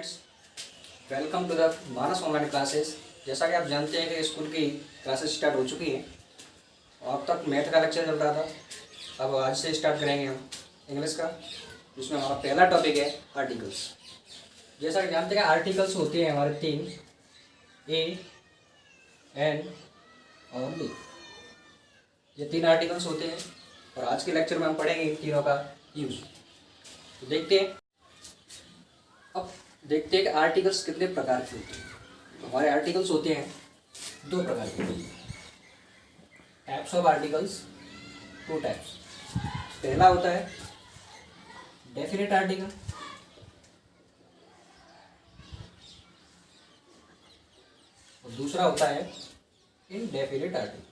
Students, welcome to the Manas online classes. जैसा कि आप जानते हैं कि स्कूल की क्लासेस स्टार्ट हो चुकी हैं। अब तक मैथ का लेक्चर चल रहा था, अब आज से स्टार्ट करेंगे हम इंग्लिश का, जिसमें हमारा पहला टॉपिक है आर्टिकल्स। जैसा कि जानते हैं आर्टिकल्स होते हैं हमारे तीन, ए, एन और बी। ये तीन आर्टिकल्स होते हैं और आज के लेक्चर में हम पढ़ेंगे इन तीनों का यूज। तो देखते हैं कि आर्टिकल्स कितने प्रकार के होते हैं। हमारे आर्टिकल्स होते हैं दो प्रकार के। Types of articles, two types. पहला होता है डेफिनेट आर्टिकल और दूसरा होता है इनडेफिनेट आर्टिकल।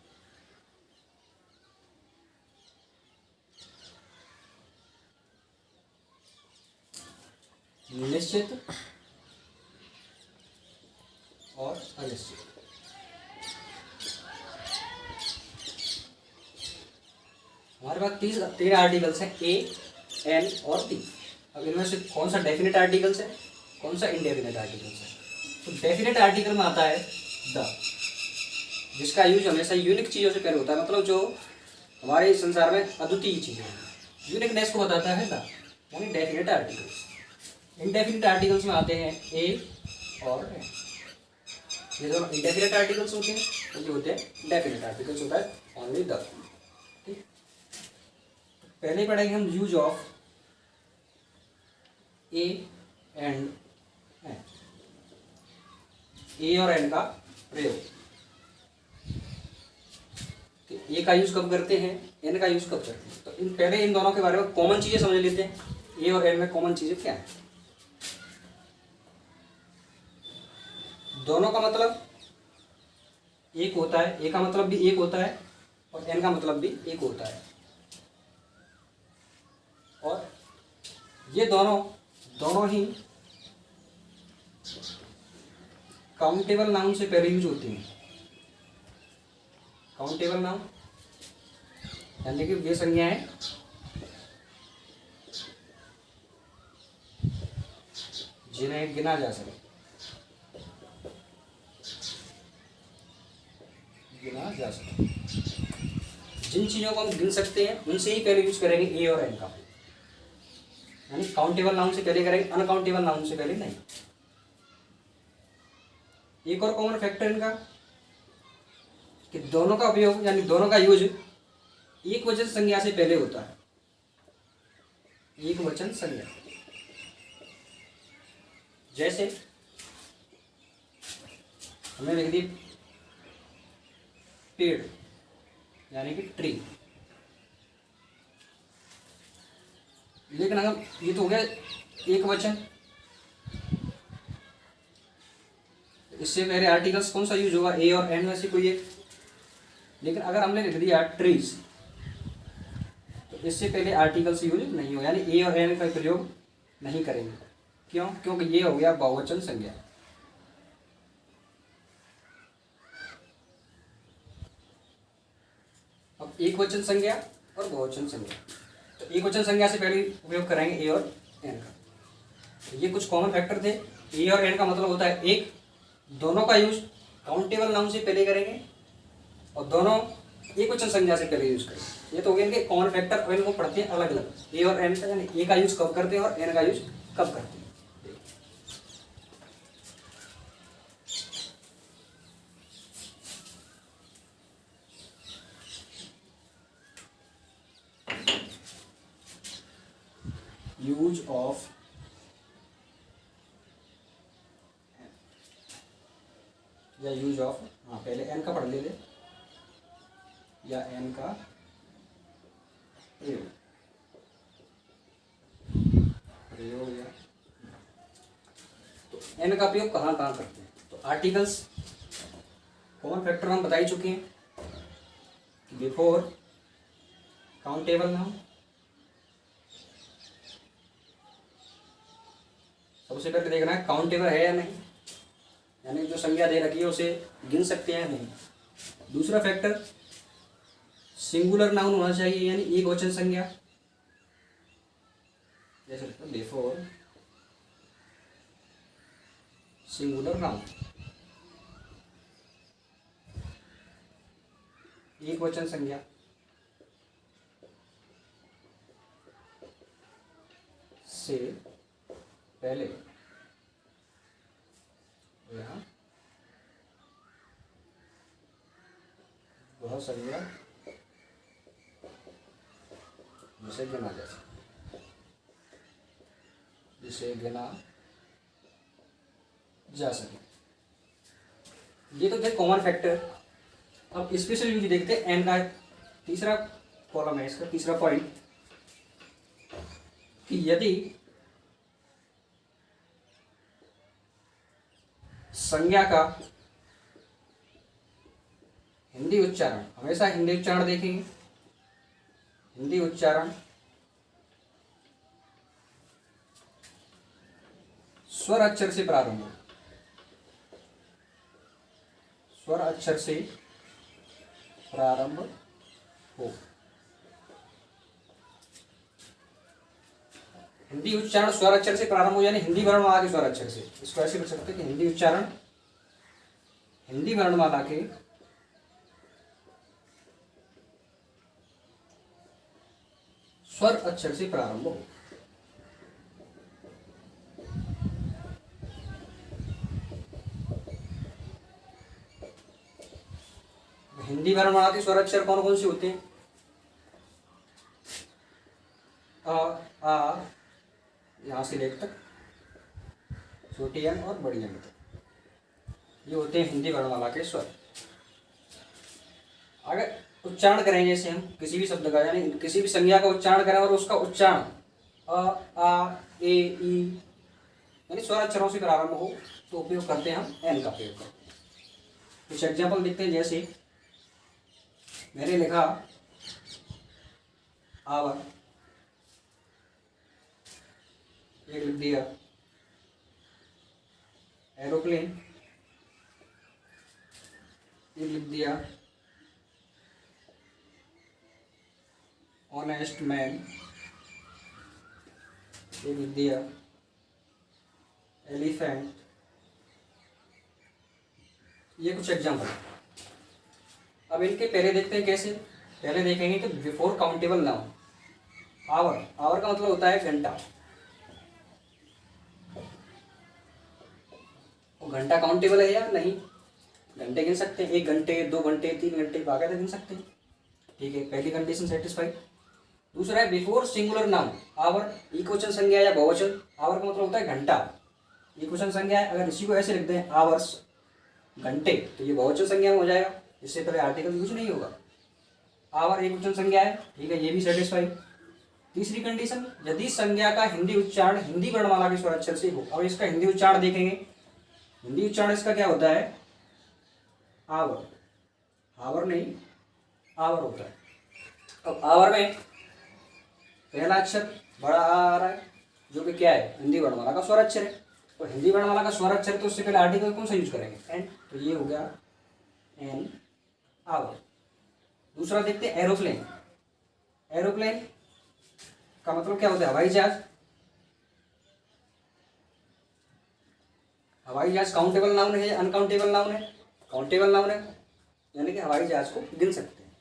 निश्चित और अनिश्चित। हमारे पास तीन आर्टिकल्स हैं, ए, एन और पी। अब इनमें से कौन सा डेफिनेट आर्टिकल्स है, कौन सा इनडेफिनेट आर्टिकल्स है। तो डेफिनेट आर्टिकल में आता है द, जिसका यूज हमेशा यूनिक चीज़ों से पहले होता है, मतलब जो हमारे संसार में अद्वितीय चीज़ें हैं, यूनिकनेस को बताता है द, यानी डेफिनेट आर्टिकल्स। इनडेफिनेट आर्टिकल्स में आते हैं ए और एन। ये जो इंडेफिनेट आर्टिकल्स होते हैं तो ये होते हैं डेफिनेट आर्टिकल्स, होता है ओनली द। ठीक, पहले पढ़ेंगे हम use of a and an. A और एन का प्रयोग। ए का यूज कब करते हैं, एन का यूज कब करते हैं। तो पहले इन दोनों के बारे में कॉमन चीजें समझ लेते हैं। ए और एन में कॉमन चीजें क्या है। दोनों का मतलब एक होता है, ए का मतलब भी एक होता है और एन का मतलब भी एक होता है। और ये दोनों ही काउंटेबल नाउन से पहले यूज होती हैं। काउंटेबल नाउन यानी कि वे संज्ञाएं जिन्हें गिना जा सके, जिन चीजों को हम गिन सकते हैं उनसे ही पहले यूज करेंगे ए और एन का, यानी काउंटेबल नाउन से पहले करेंगे, अनकाउंटेबल नाउन से पहले नहीं। एक और कॉमन फैक्टर इनका कि दोनों का उपयोग यानी दोनों का यूज एक वचन संज्ञा से पहले होता है। एक वचन संज्ञा, जैसे हमने लिख दी पेड़ यानी कि ट्री, लेकिन अगर ये तो हो गया एक वचन, इससे पहले आर्टिकल्स कौन सा यूज होगा, ए और एन में से कोई एक। लेकिन अगर हमने लिख दिया ट्रीज तो इससे पहले आर्टिकल्स यूज नहीं हो, यानी ए और एन का प्रयोग नहीं करेंगे। क्यों? क्योंकि ये हो गया बहुवचन संज्ञा। अब एक वचन संज्ञा और बहुवचन संज्ञा, तो एक वचन संज्ञा से पहले उपयोग करेंगे ए और एन का। तो ये कुछ कॉमन फैक्टर थे। ए और एन का मतलब होता है एक, दोनों का यूज काउंटेबल नाउन से पहले करेंगे और दोनों एक वचन संज्ञा से पहले यूज करेंगे। ये तो हो गए इनके कॉमन फैक्टर। अब इनको पढ़ते हैं अलग अलग, ए और एन का, यानी ए का यूज कब करते हैं और एन का यूज कब करते हैं। यूज ऑफ या यूज ऑफ, हाँ पहले एन का पढ़ लेते, या एन का प्रयोग या तो एन का प्रयोग कहाँ कहाँ करते हैं। तो आर्टिकल्स कॉमन फैक्टर हम बता ही चुके हैं, बिफोर काउंटेबल नाउन। सबसे पहले देखना है काउंटेबल है या नहीं, यानी जो संज्ञा दे रखी है उसे गिन सकते हैं या नहीं। दूसरा फैक्टर सिंगुलर नाउन होना चाहिए, यानी एक वचन संज्ञा, जैसे देयरफॉर सिंगुलर नाउन। एक वचन संज्ञा से पहले यहाँ वह संज्ञा जिसे गिना जा सके। ये तो थे कॉमन फैक्टर। अब स्पेशल यूज देखते हैं एन का। तीसरा कॉलम है इसका, तीसरा पॉइंट कि यदि संज्ञा का हिंदी उच्चारण, हमेशा हिंदी उच्चारण देखेंगे, हिंदी उच्चारण स्वर अक्षर से प्रारंभ हो, स्वर अक्षर से प्रारंभ हो। हिंदी उच्चारण स्वर अक्षर से प्रारंभ हो यानी हिंदी वर्णमाला के स्वर अक्षर से। इसको ऐसे लिख सकते हैं कि हिंदी उच्चारण हिंदी वर्णमाला के स्वर अक्षर से प्रारंभ हो। हिंदी वर्णमाला के स्वर अक्षर कौन कौन से होते हैं? अ, आ, यहाँ से लेकर तक, छोटी एन और बड़ी एन तक, ये होते हैं हिंदी वर्णमाला के स्वर। अगर उच्चारण करें जैसे हम किसी भी शब्द का, यानी किसी भी संज्ञा का उच्चारण करें और उसका उच्चारण अ, आ, ए, ई यानी स्वर अक्षरों से प्रारंभ हो तो उपयोग करते हैं हम एन का प्रयोग करते हैं। कुछ एग्जाम्पल देखते हैं। जैसे मैंने लिखा आवर, ये लिख दिया एरोप्लेन, ये लिख दिया ऑनेस्ट मैन, ये लिख दिया एलिफेंट। ये कुछ एग्जाम्पल। अब इनके पहले देखते हैं कैसे। पहले देखेंगे तो before countable noun hour, hour का मतलब होता है घंटा। घंटा काउंटेबल है या नहीं? घंटे गिन सकते हैं, 1 घंटे 2 घंटे 3 घंटे बाकायदा गिन सकते हैं। ठीक है, पहली कंडीशन सेटिस्फाई। दूसरा है बिफोर सिंगुलर नाउन आवर, इक्वचन संज्ञा या बहुवचन। आवर का मतलब होता है घंटा, इक्वचन संज्ञा है। अगर इसी को ऐसे लिख दें आवर्स, घंटे, तो ये बहुवचन संज्ञा में हो जाएगा, इससे पहले आर्टिकल यूज नहीं होगा। आवर एकवचन संज्ञा है, ठीक है, ये भी सेटिस्फाई। तीसरी कंडीशन, यदि संज्ञा का हिंदी उच्चारण हिंदी वर्णमाला के स्वर अक्षर से हो। अब इसका हिंदी उच्चारण देखेंगे। हिंदी उच्चारण इसका क्या होता है? आवर, आवर नहीं आवर होता है। अब आवर में पहला अक्षर बड़ा आ रहा है जो कि क्या है? हिंदी वर्णमाला का स्वर अक्षर है। तो हिंदी वर्णमाला का स्वर अक्षर, तो उससे पहले आर्टिकल कौन सा यूज करेंगे? एन। तो ये हो गया एन, आवर। दूसरा देखते हैं एरोप्लेन। एरोप्लेन का मतलब क्या होता है? हवाई जहाज। हवाई जहाज काउंटेबल नाउन है या अनकाउंटेबल नाउन है? काउंटेबल नाउन है, यानी कि हवाई जहाज को गिन सकते हैं।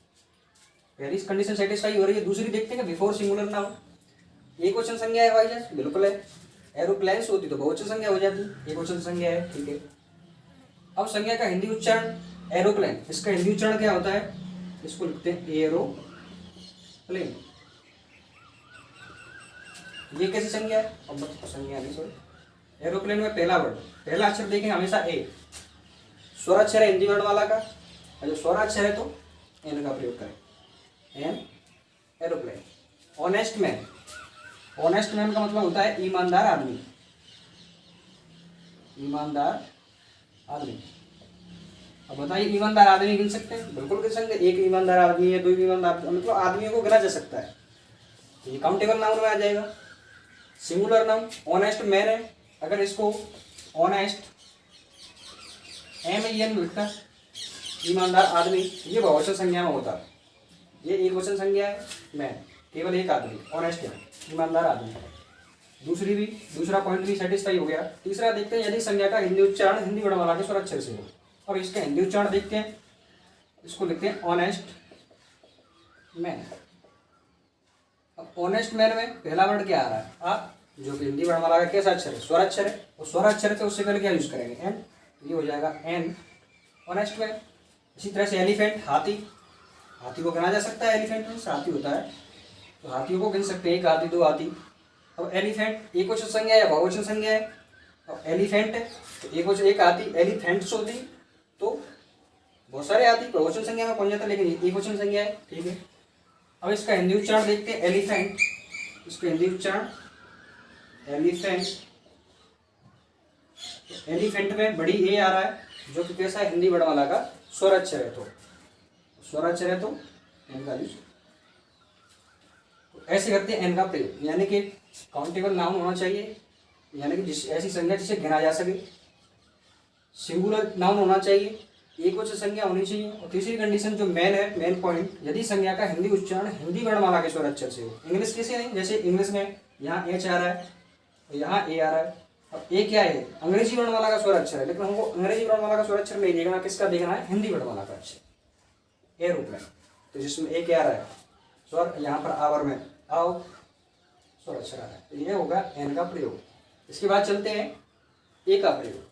पहली कंडीशन सेटिस्फाई हो रही है। दूसरी देखते हैं बिफोर सिंगुलर नाउन, एक वचन संज्ञा है हवाई जहाज, बिल्कुल है। एरोप्लेन्स होती तो बहुवचन संज्ञा हो जाती, एक वचन संज्ञा है, ठीक है। अब संज्ञा का हिंदी उच्चारण एरोप्लेन, इसका हिंदी उच्चारण क्या होता है? इसको लिखते हैं एरोप्लेन। ये कैसी संज्ञा है? अब संज्ञा नहीं, सॉरी। एरोप्लेन में पहला वर्ड, पहला अक्षर देखें हमेशा ए, स्वर अक्षर है हिंदी वर्णमाला का, और जो स्वर अक्षर है तो एन का प्रयोग करें, an, aeroplane. Honest man, honest man का मतलब होता है ईमानदार आदमी, ईमानदार आदमी। अब बताइए, ईमानदार आदमी गिन सकते हैं? बिल्कुल गिन सकते हैं। एक ईमानदार आदमी है, 2 ईमानदार, मतलब आदमियों को गिना जा सकता है। तो ये काउंटेबल नाउन में आ जाएगा। सिंगुलर नाउन ऑनेस्ट मैन है, अगर इसको ऑनेस्ट एम लिखता है, ईमानदार आदमी, ये बहुवचन संज्ञा में होता है। ये एक वचन संज्ञा है मैन, केवल एक आदमी, ऑनेस्ट है, ईमानदार आदमी है। दूसरा पॉइंट भी सेटिस्फाई हो गया। तीसरा देखते हैं, यदि संज्ञा का हिंदी उच्चारण हिंदी वर्णमाला के स्वराक्षर से हो। अब इसका हिंदी उच्चारण देखते हैं, इसको लिखते हैं ऑनेस्ट मैन। अब ऑनेस्ट मैन में पहला वर्ड क्या आ रहा है? आ, जो कि हिंदी वर्णमाला का कैसा अक्षर है? स्वराक्षर है। और स्वराक्षर है तो उससे पहले क्या यूज करेंगे? एन। तो ये हो जाएगा एन, ऑनेस्ट मैन। इसी तरह से एलिफेंट, हाथी। हाथी को गिना जा सकता है, एलिफेंट में हाथी होता है तो हाथियों को गिन सकते हैं, एक हाथी, दो हाथी। अब एलिफेंट एक वचन संज्ञा है या बहुवचन संज्ञा है? अब एलिफेंट है तो एक वचन, एक हाथी। एलिफेंट्स होती तो बहुत सारे हाथी, बहुवचन संज्ञा में कौन जाता है, लेकिन एक वचन संज्ञा है, ठीक है। अब इसका हिंदी उच्चारण देखते हैं, एलिफेंट। इसका हिंदी उच्चारण एलिफेंट। एलिफेंट में बड़ी ए आ रहा है, जो कि कैसा है? हिंदी वर्णमाला का स्वराक्षर है। तो स्वराक्षर है तो एन का यूज। तो ऐसे करते हैं एन का प्रयोग, यानी कि काउंटेबल नाउन होना चाहिए, यानी कि ऐसी संज्ञा जिसे गिना जा सके। सिंगुलर नाउन होना चाहिए, एक वचन संज्ञा होनी चाहिए। और तीसरी कंडीशन जो मेन है, मेन पॉइंट, यदि संज्ञा का हिंदी उच्चारण हिंदी वर्णमाला के स्वराक्षर से हो। इंग्लिश कैसे नहीं? जैसे इंग्लिश में यहाँ एच आ रहा है, यहाँ ए आ रहा है। अब ए क्या है? अंग्रेजी वर्णमाला का स्वराक्षर है, लेकिन हमको अंग्रेजी वर्णमाला का स्वराक्षर नहीं देखना, किसका देखना है? हिंदी वर्णमाला का अक्षर ए रूप में। तो जिसमें ए क्या आ रहा है? स्वर, यहाँ पर आवर में आओ स्वराक्षर आ रहा है। तो ये होगा एन का प्रयोग। इसके बाद चलते हैं ए का प्रयोग।